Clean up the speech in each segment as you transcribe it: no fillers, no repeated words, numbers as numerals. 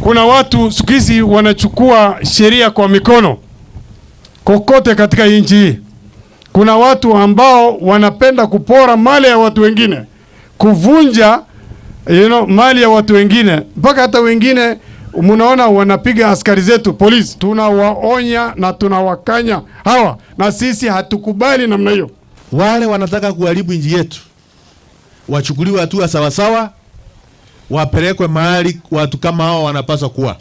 Kuna watu siku hizi wanachukua sheria kwa mikono kokote katika nchi hii. Kuna watu ambao wanapenda kupora mali ya watu wengine, kuvunja mali ya watu wengine, mpaka hata wengine mnaona wanapiga askari zetu polisi. Tunawaonya na tunawakanya hawa, na sisi hatukubali namna hiyo. Wale wanataka kuharibu nchi yetu wachukuliwe hatua sawa sawa, wapelekwe mahali watu kama hao wanapaswa kuwa,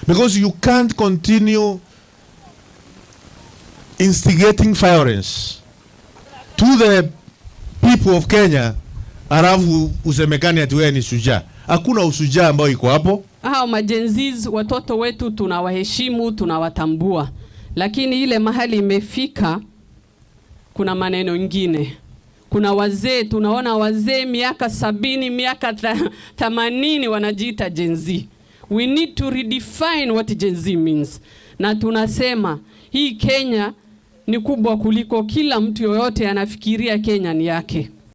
because you can't continue instigating violence to the people of Kenya alafu usemekani ati wewe ni shujaa. Hakuna ushujaa ambao iko hapo. Hao majenzis watoto wetu tunawaheshimu, tunawatambua, lakini ile mahali imefika kuna maneno mengine. Kuna wazee, tunaona wazee miaka 70, miaka 80 wanajiita Gen Z. We need to redefine what Gen Z means. Na tunasema hii Kenya ni kubwa kuliko kila mtu yoyote anafikiria Kenya ni yake.